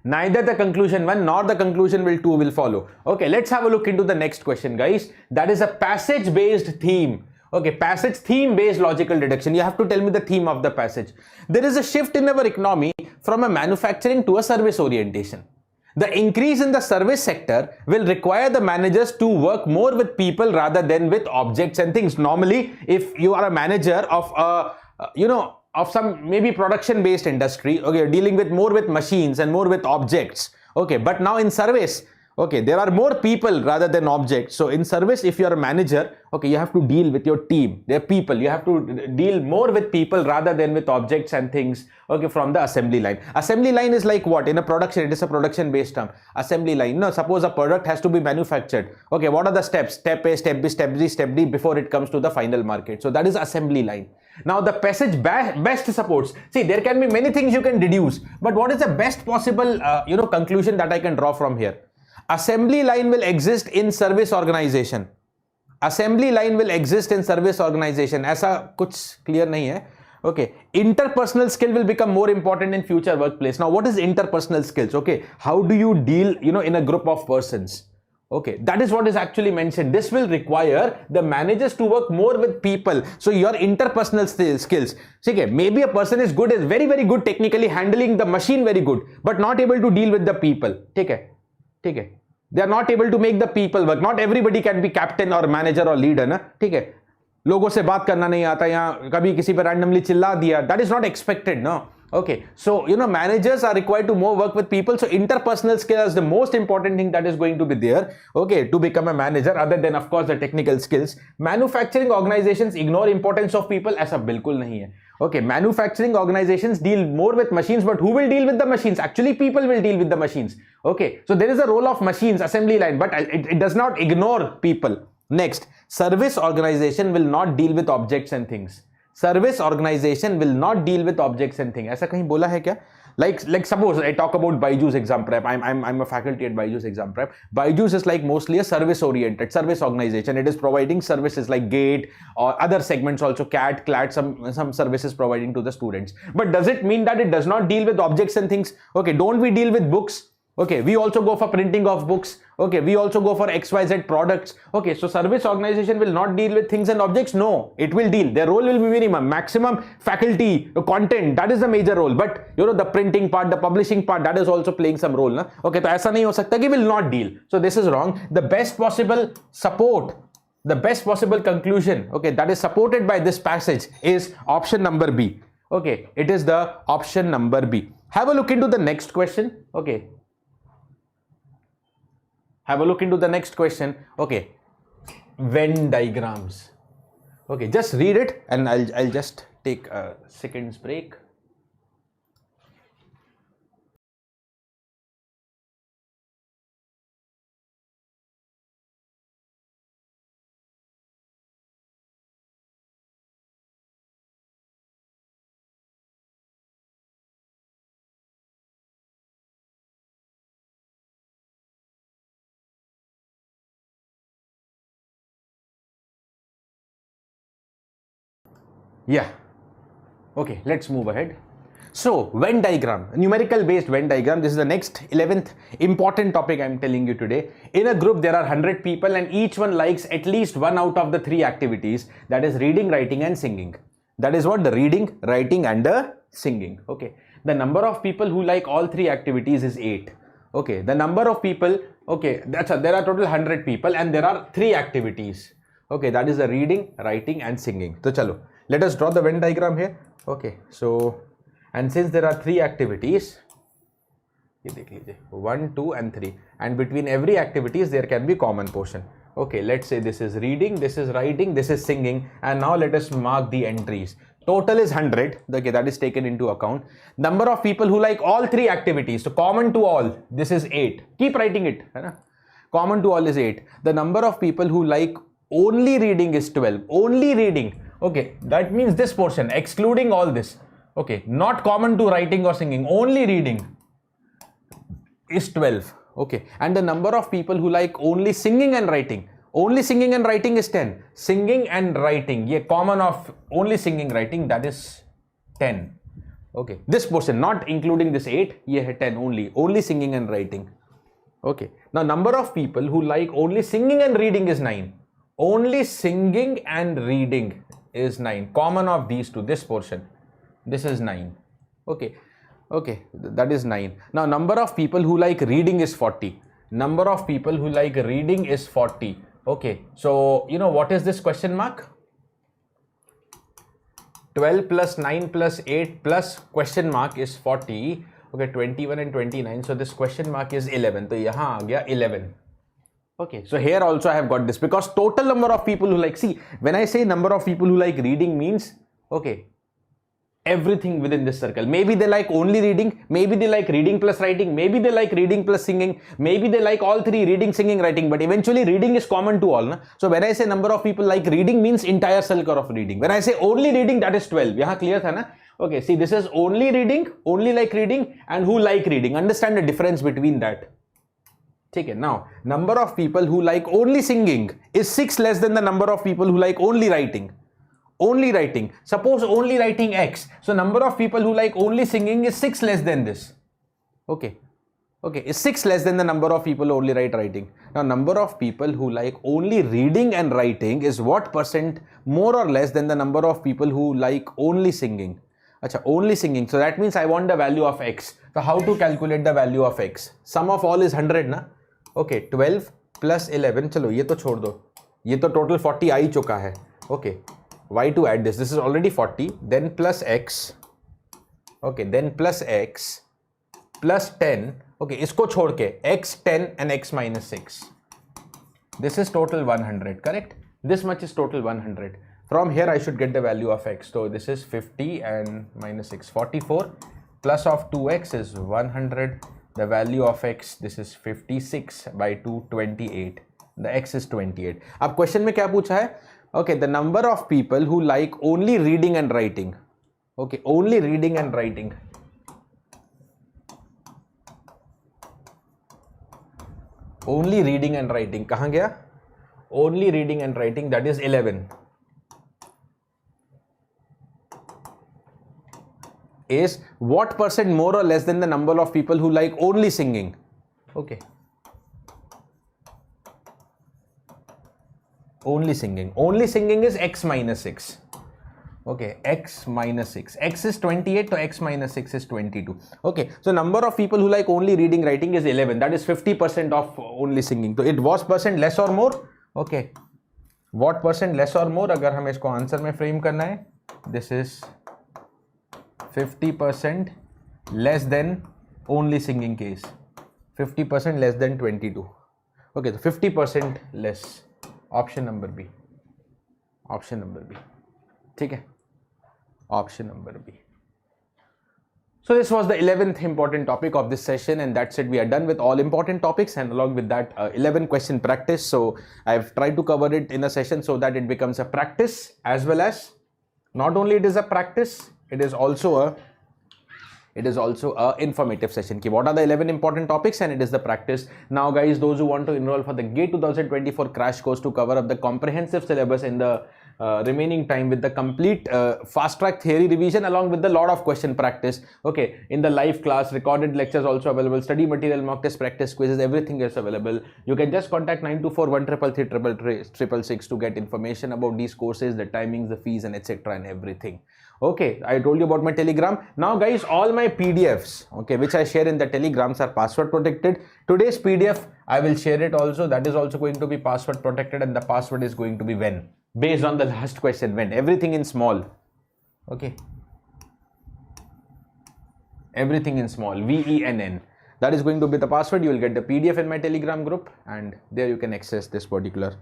Neither the conclusion 1 nor the conclusion 2 will follow. Okay, let's have a look into the next question, guys. That is a passage based theme. Okay, passage theme based logical deduction. You have to tell me the theme of the passage. There is a shift in our economy from a manufacturing to a service orientation. The increase in the service sector will require the managers to work more with people rather than with objects and things. Normally, if you are a manager of of some maybe production based industry, okay, dealing with more with machines and more with objects, okay, but now in service, okay, there are more people rather than objects. So in service, if you are a manager, okay, you have to deal with your team. They're people. You have to deal more with people rather than with objects and things, okay, from the assembly line. Assembly line is like what? In a production, it is a production based term. Assembly line. No, suppose a product has to be manufactured. Okay, what are the steps? Step A, step B, step C, step D before it comes to the final market. So that is assembly line. Now the passage best supports. See, there can be many things you can deduce, but what is the best possible, conclusion that I can draw from here? Assembly line will exist in service organization. Assembly line will exist in service organization. ऐसा कुछ clear नहीं है. Okay. Interpersonal skill will become more important in future workplace. Now, what is interpersonal skills? Okay. How do you deal, in a group of persons? Okay. That is what is actually mentioned. This will require the managers to work more with people. So your interpersonal skills. Okay. Maybe a person is good, is very, very good technically handling the machine very good, but not able to deal with the people. Okay. Okay. They are not able to make the people work. Not everybody can be captain or manager or leader, ना? ठीक है. लोगों से बात करना नहीं आता, यहाँ कभी किसी पर randomly चिल्ला दिया. That is not expected, no? Okay. So, managers are required to more work with people. So, interpersonal skills is the most important thing that is going to be there, okay, to become a manager, other than, of course, the technical skills. Manufacturing organizations ignore importance of people. ऐसा बिल्कुल नहीं है. Okay, manufacturing organizations deal more with machines, but who will deal with the machines? Actually, people will deal with the machines. Okay, so there is a role of machines, assembly line, but it does not ignore people. Next, service organization will not deal with objects and things. Service organization will not deal with objects and things. ऐसा कहीं बोला है क्या? Like suppose I talk about BYJU'S exam prep. I'm a faculty at BYJU'S exam prep. BYJU'S is like mostly a service oriented service organization. It is providing services like GATE or other segments also, CAT, CLAT, some services providing to the students. But does it mean that it does not deal with objects and things? Okay, don't we deal with books? Okay, we also go for printing of books. Okay, we also go for XYZ products. Okay, so service organization will not deal with things and objects. No, it will deal. Their role will be minimum, maximum faculty, content. That is the major role. But the printing part, the publishing part, that is also playing some role. Na? Okay, so ऐसा नहीं हो सकता कि will not deal. So this is wrong. The best possible support, the best possible conclusion, okay, that is supported by this passage is option number B. Okay, it is the option number B. Have a look into the next question. Okay. Have a look into the next question. Okay, Venn diagrams. Okay, just read it and I'll just take a second's break. Yeah. Okay, let's move ahead. So, Venn diagram, numerical based Venn diagram. This is the next 11th important topic I'm telling you today. In a group, there are 100 people and each one likes at least one out of the 3 activities. That is reading, writing and singing. That is what? The reading, writing and the singing. Okay. The number of people who like all 3 activities is 8. Okay. The number of people, okay, there are total 100 people and there are 3 activities. Okay. That is the reading, writing and singing. So, chalo. Let us draw the Venn diagram here. Okay, so, and since there are 3 activities, 1, 2 and 3, and between every activities there can be common portion. Okay, let's say this is reading, this is writing, this is singing, and now let us mark the entries. Total is 100, okay, that is taken into account. Number of people who like all 3 activities, so common to all, this is 8. Keep writing it. Common to all is 8. The number of people who like only reading is 12. Only reading. Okay, that means this portion, excluding all this. Okay, not common to writing or singing, only reading is 12. Okay, and the number of people who like only singing and writing is 10. Singing and writing, yeah, common of only singing, writing, that is 10. Okay, this portion, not including this 8, ye hai 10 only singing and writing. Okay, now number of people who like only singing and reading is 9. Only singing and reading is 9. Common of these two, this portion, this is 9. Okay, that is 9. Now number of people who like reading is 40. Number of people who like reading is 40. Okay, so you know what is this question mark? 12 plus 9 plus 8 plus question mark is 40. Okay, 21 and 29. So this question mark is 11. So yahan aa gaya 11. Okay, so here also I have got this because total number of people who like, see, when I say number of people who like reading means, okay, everything within this circle. Maybe they like only reading, maybe they like reading plus writing, maybe they like reading plus singing, maybe they like all three, reading, singing, writing, but eventually reading is common to all. Na? So when I say number of people like reading means entire circle of reading. When I say only reading, that is 12. Yahan clear tha na? Okay, see, this is only reading, only like reading, and who like reading. Understand the difference between that. Okay, now number of people who like only singing is 6 less than the number of people who like only writing. Only writing. Suppose only writing X. So number of people who like only singing is 6 less than this. Okay, is 6 less than the number of people who only writing. Now number of people who like only reading and writing is what percent more or less than the number of people who like only singing. Acha, only singing. So that means I want the value of X. So how to calculate the value of X? Sum of all is 100 na? Okay, 12 plus 11. Chalo, ye to chhod do. Ye to total 40 aa hi chuka hai. Okay, why to add this? This is already 40. Then plus X. Okay, then plus X plus 10. Okay, isko chhod ke X 10 and X minus 6. This is total 100, correct? This much is total 100. From here I should get the value of X. So this is 50 and minus 6, 44. Plus of 2X is 100. The value of X, this is 56 by 2, 28. The X is 28. Ab question mein kya pucha hai? Okay, the number of people who like only reading and writing. Okay, only reading and writing. Only reading and writing. Kahan gaya? Only reading and writing, that is 11. Is what percent more or less than the number of people who like only singing? Okay. Only singing. Only singing is X minus 6. Okay, X minus 6. X is 28, so X minus 6 is 22. Okay, so number of people who like only reading, writing is 11. That is 50% of only singing. So it was percent less or more? Okay. What percent less or more? अगर हम इसको answer में frame करना है, this is 50% less than only singing case. 50% less than 22. Okay, so 50% less. Option number B. Option number B. ठीक है? Option number B. So this was the 11th important topic of this session, and that's it. We are done with all important topics, and along with that 11 question practice. So I've tried to cover it in a session so that it becomes a practice, as well as not only it is a practice, it is also a informative session. What are the 11 important topics, and it is the practice. Now guys, those who want to enroll for the GATE 2024 crash course to cover up the comprehensive syllabus in the remaining time with the complete fast track theory revision along with the lot of question practice. Okay, in the live class, recorded lectures also available, study material, mock test, practice quizzes, everything is available. You can just contact 924-133-666 to get information about these courses, the timings, the fees, and etc. and everything. Okay, I told you about my Telegram. Now guys, all my PDFs, okay, which I share in the Telegrams are password protected. Today's PDF, I will share it also. That is also going to be password protected, and the password is going to be when. Based on the last question, when. Everything in small. Okay. Everything in small. VENN. That is going to be the password. You will get the PDF in my Telegram group, and there you can access this particular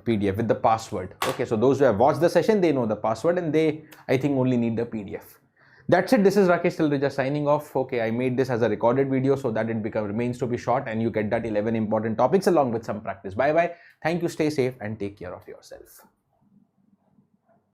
PDF with the password. Okay, so those who have watched the session, they know the password, and they, I think, only need the PDF. That's it. This is Rakesh Talreja signing off. Okay, I made this as a recorded video so that it remains to be short, and you get that 11 important topics along with some practice. Bye bye. Thank you. Stay safe and take care of yourself.